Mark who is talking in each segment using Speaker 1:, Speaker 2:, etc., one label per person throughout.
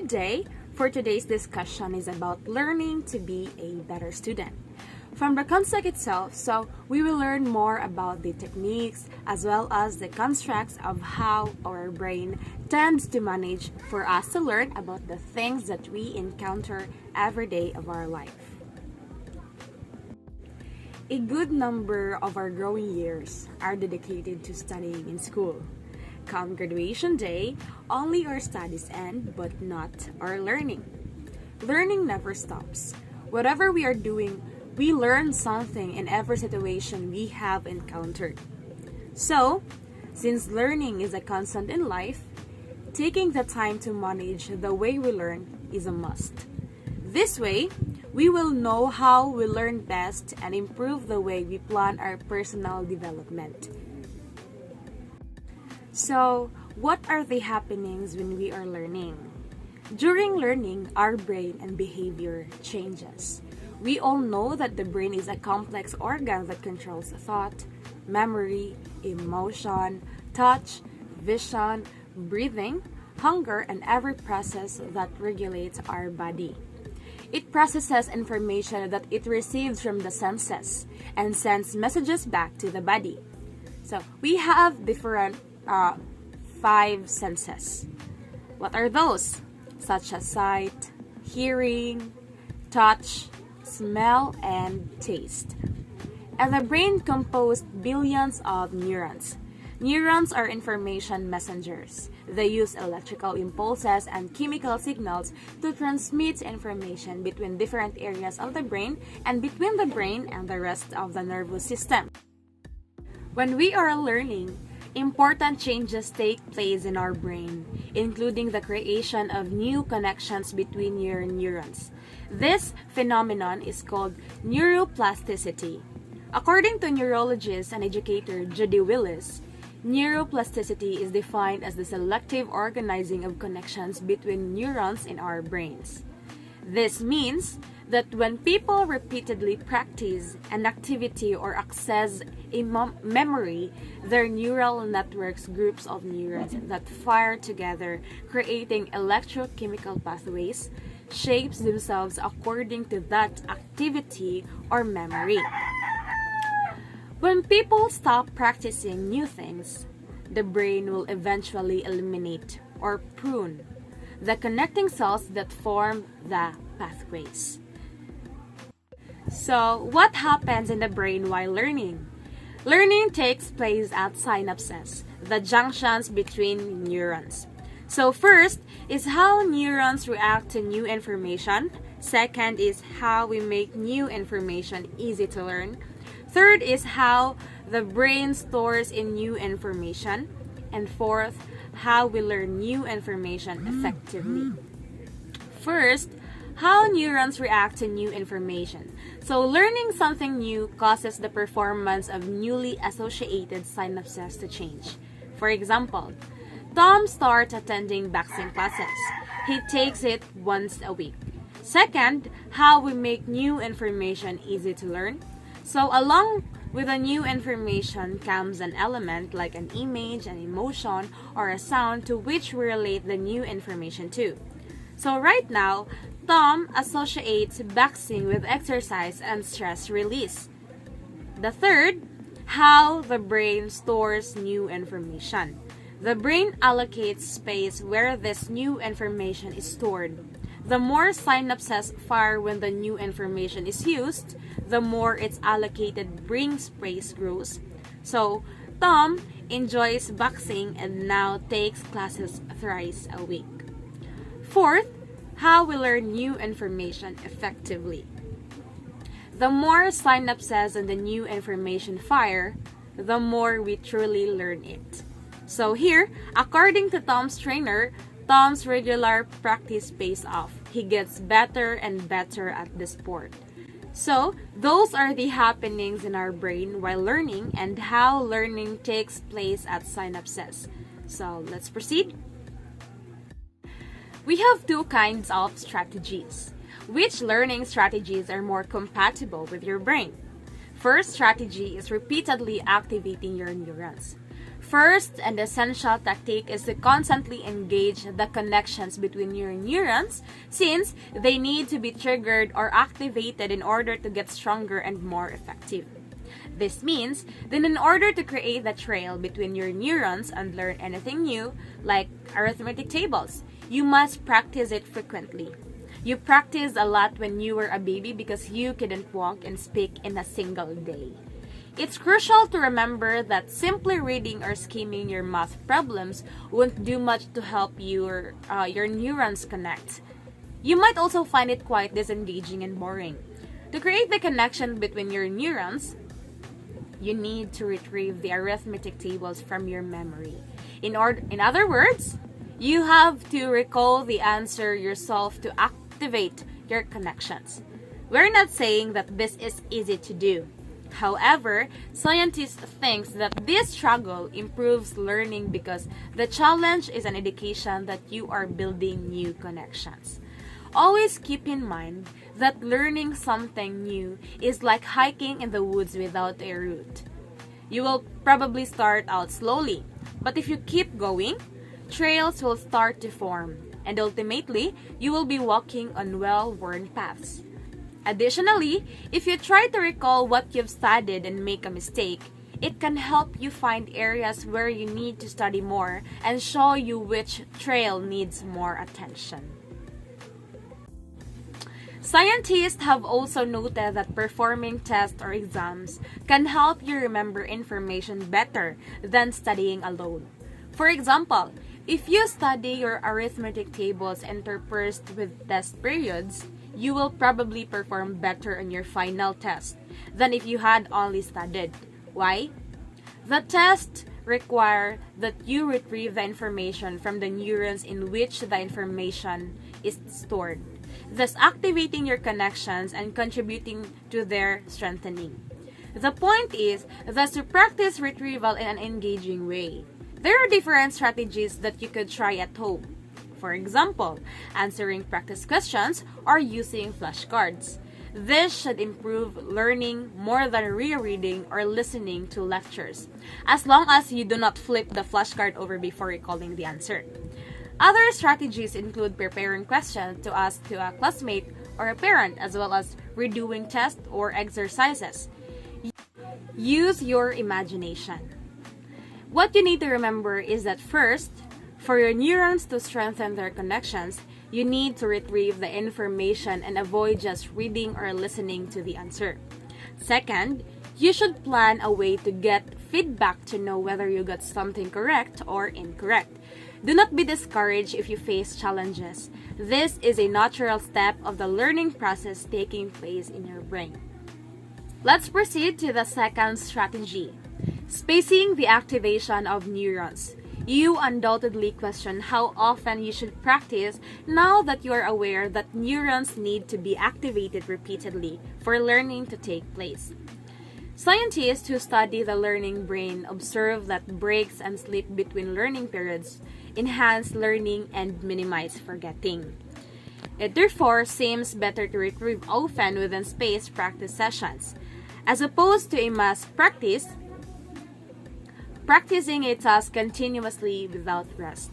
Speaker 1: Good day. For today's discussion is about learning to be a better student. From the concept itself, we will learn more about the techniques as well as the constructs of how our brain tends to manage for us to learn about the things that we encounter every day of our life. A good number of our growing years are dedicated to studying in school. Come graduation day, only our studies end, but not our learning. Learning never stops. Whatever we are doing, we learn something in every situation we have encountered. So, since learning is a constant in life, taking the time to manage the way we learn is a must. This way, we will know how we learn best and improve the way we plan our personal development. So, what are the happenings when we are learning? During learning, our brain and behavior changes. We all know that the brain is a complex organ that controls thought, memory, emotion, touch, vision, breathing, hunger, and every process that regulates our body. It processes information that it receives from the senses and sends messages back to the body. So, we have different 5 senses. What are those? Such as sight, hearing, touch, smell, and taste. And the brain composed billions of neurons. Neurons are information messengers. They use electrical impulses and chemical signals to transmit information between different areas of the brain and between the brain and the rest of the nervous system. When we are learning, important changes take place in our brain, including the creation of new connections between your neurons. This phenomenon is called neuroplasticity. According to neurologist and educator Judy Willis, neuroplasticity is defined as the selective organizing of connections between neurons in our brains. This means that when people repeatedly practice an activity or access a memory, their neural networks groups of neurons that fire together, creating electrochemical pathways, shapes themselves according to that activity or memory. When people stop practicing new things, the brain will eventually eliminate or prune the connecting cells that form the pathways. So, what happens in the brain while learning? Learning takes place at synapses, the junctions between neurons. So, first is how neurons react to new information. Second is how we make new information easy to learn. Third is how the brain stores in new information. And fourth, how we learn new information effectively. First, how neurons react to new information. So, learning something new causes the performance of newly associated synapses to change. For example, Tom starts attending boxing classes. He takes it once a week. Second, how we make new information easy to learn. So, along with the new information comes an element like an image, an emotion, or a sound to which we relate the new information to. So, right now, Tom associates boxing with exercise and stress release. The third, how the brain stores new information. The brain allocates space where this new information is stored. The more synapses fire when the new information is used, the more its allocated brain space grows. So, Tom enjoys boxing and now takes classes thrice a week. Fourth, how we learn new information effectively. The more synapses and the new information fire, the more we truly learn it. So here, according to Tom's trainer, Tom's regular practice pays off. He gets better and better at the sport. So, those are the happenings in our brain while learning and how learning takes place at synapses. So, let's proceed. We have 2 kinds of strategies. Which learning strategies are more compatible with your brain? First strategy is repeatedly activating your neurons. first and essential tactic is to constantly engage the connections between your neurons since they need to be triggered or activated in order to get stronger and more effective. This means that in order to create the trail between your neurons and learn anything new, like arithmetic tables, you must practice it frequently. You practiced a lot when you were a baby because you couldn't walk and speak in a single day. It's crucial to remember that simply reading or scheming your math problems won't do much to help your neurons connect. You might also find it quite disengaging and boring. To create the connection between your neurons, you need to retrieve the arithmetic tables from your memory. In other words, you have to recall the answer yourself to activate your connections. We're not saying that this is easy to do. However, scientists think that this struggle improves learning because the challenge is an indication that you are building new connections. Always keep in mind that learning something new is like hiking in the woods without a route. You will probably start out slowly, but if you keep going, trails will start to form, and ultimately, you will be walking on well-worn paths. Additionally, if you try to recall what you've studied and make a mistake, it can help you find areas where you need to study more and show you which trail needs more attention. Scientists have also noted that performing tests or exams can help you remember information better than studying alone. For example, if you study your arithmetic tables interspersed with test periods, you will probably perform better on your final test than if you had only studied. Why? The tests require that you retrieve the information from the neurons in which the information is stored, thus activating your connections and contributing to their strengthening. The point is thus to practice retrieval in an engaging way. There are different strategies that you could try at home. For example, answering practice questions or using flashcards. This should improve learning more than rereading or listening to lectures, as long as you do not flip the flashcard over before recalling the answer. Other strategies include preparing questions to ask to a classmate or a parent, as well as redoing tests or exercises. Use your imagination. What you need to remember is that first, for your neurons to strengthen their connections, you need to retrieve the information and avoid just reading or listening to the answer. Second, you should plan a way to get feedback to know whether you got something correct or incorrect. Do not be discouraged if you face challenges. This is a natural step of the learning process taking place in your brain. Let's proceed to the second strategy, spacing the activation of neurons. You undoubtedly question how often you should practice now that you are aware that neurons need to be activated repeatedly for learning to take place. Scientists who study the learning brain observe that breaks and sleep between learning periods enhance learning and minimize forgetting. It therefore seems better to retrieve often within spaced practice sessions, as opposed to a mass practice. Practicing a task continuously without rest.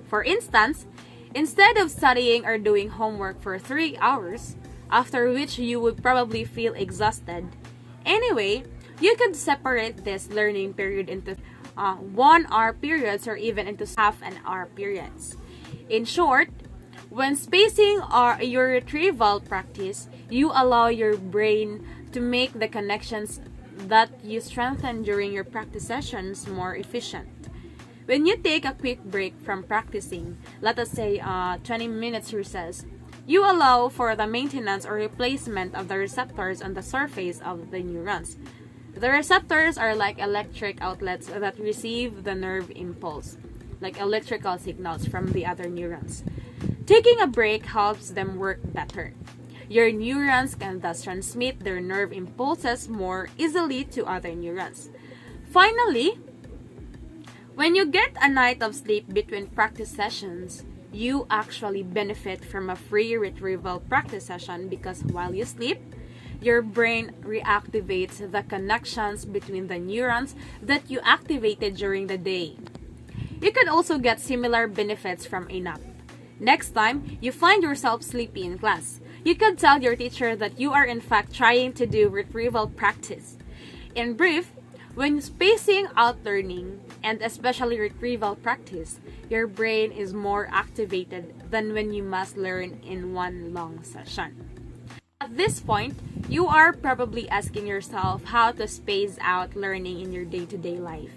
Speaker 1: For instance, instead of studying or doing homework for 3 hours, after which you would probably feel exhausted, anyway, you could separate this learning period into 1 hour periods or even into half an hour periods. In short, when spacing your retrieval practice, you allow your brain to make the connections that you strengthen during your practice sessions more efficient. When you take a quick break from practicing, let us say 20 minutes recess, you allow for the maintenance or replacement of the receptors on the surface of the neurons. The receptors are like electric outlets that receive the nerve impulse, like electrical signals from the other neurons. Taking a break helps them work better. Your neurons can thus transmit their nerve impulses more easily to other neurons. Finally, when you get a night of sleep between practice sessions, you actually benefit from a free retrieval practice session because while you sleep, your brain reactivates the connections between the neurons that you activated during the day. You could also get similar benefits from a nap. Next time you find yourself sleepy in class, you could tell your teacher that you are in fact trying to do retrieval practice. In brief, when spacing out learning, and especially retrieval practice, your brain is more activated than when you must learn in one long session. At this point, you are probably asking yourself how to space out learning in your day-to-day life.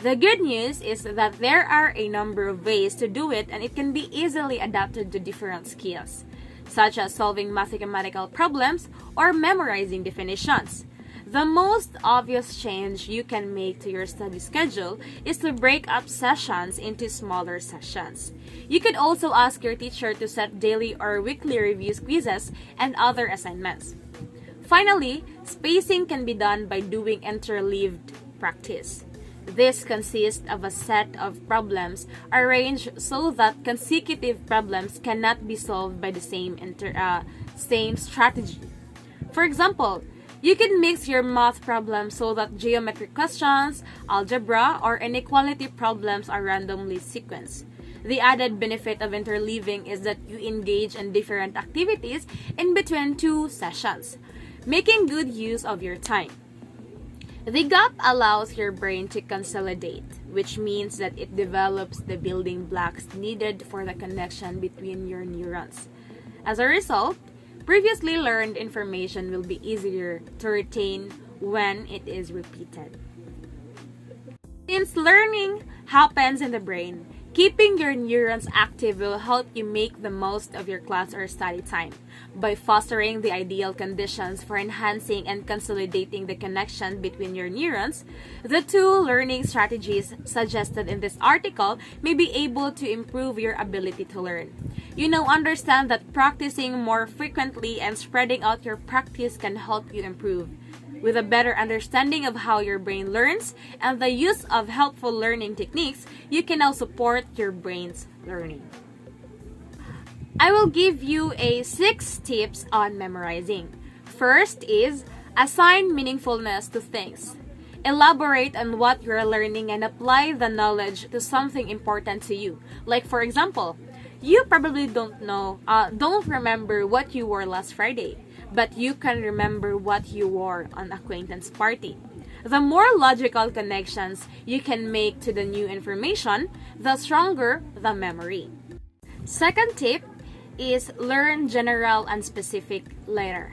Speaker 1: The good news is that there are a number of ways to do it, and it can be easily adapted to different skills, such as solving mathematical problems or memorizing definitions. The most obvious change you can make to your study schedule is to break up sessions into smaller sessions. You could also ask your teacher to set daily or weekly reviews, quizzes, and other assignments. Finally, spacing can be done by doing interleaved practice. This consists of a set of problems arranged so that consecutive problems cannot be solved by the same strategy. For example, you can mix your math problems so that geometric questions, algebra, or inequality problems are randomly sequenced. The added benefit of interleaving is that you engage in different activities in between two sessions, making good use of your time. The gap allows your brain to consolidate, which means that it develops the building blocks needed for the connection between your neurons. As a result, previously learned information will be easier to retain when it is repeated. Since learning happens in the brain, keeping your neurons active will help you make the most of your class or study time by fostering the ideal conditions for enhancing and consolidating the connection between your neurons. The two learning strategies suggested in this article may be able to improve your ability to learn. Understand that practicing more frequently and spreading out your practice can help you improve. With a better understanding of how your brain learns and the use of helpful learning techniques, you can now support your brain's learning. I will give you 6 tips on memorizing. First is assign meaningfulness to things. Elaborate on what you are learning and apply the knowledge to something important to you. Like for example, you probably don't remember what you wore last Friday, but you can remember what you wore on acquaintance party. The more logical connections you can make to the new information, the stronger the memory. Second tip is learn general and specific later.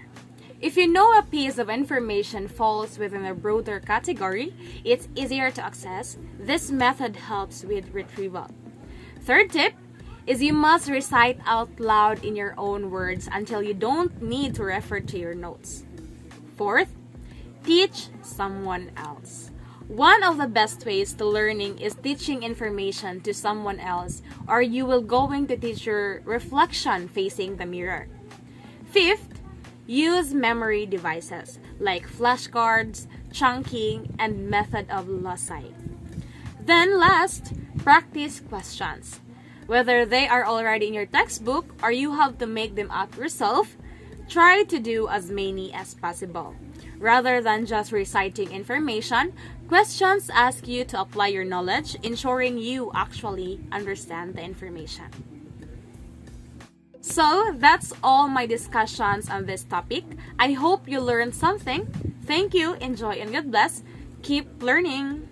Speaker 1: If you know a piece of information falls within a broader category, it's easier to access. This method helps with retrieval. Third tip is you must recite out loud in your own words until you don't need to refer to your notes. Fourth, teach someone else. One of the best ways to learning is teaching information to someone else, or you will going to teach your reflection facing the mirror. Fifth, use memory devices like flashcards, chunking, and method of loci. Then last, practice questions. Whether they are already in your textbook or you have to make them up yourself, try to do as many as possible. Rather than just reciting information, questions ask you to apply your knowledge, ensuring you actually understand the information. So, that's all my discussions on this topic. I hope you learned something. Thank you, enjoy, and God bless. Keep learning!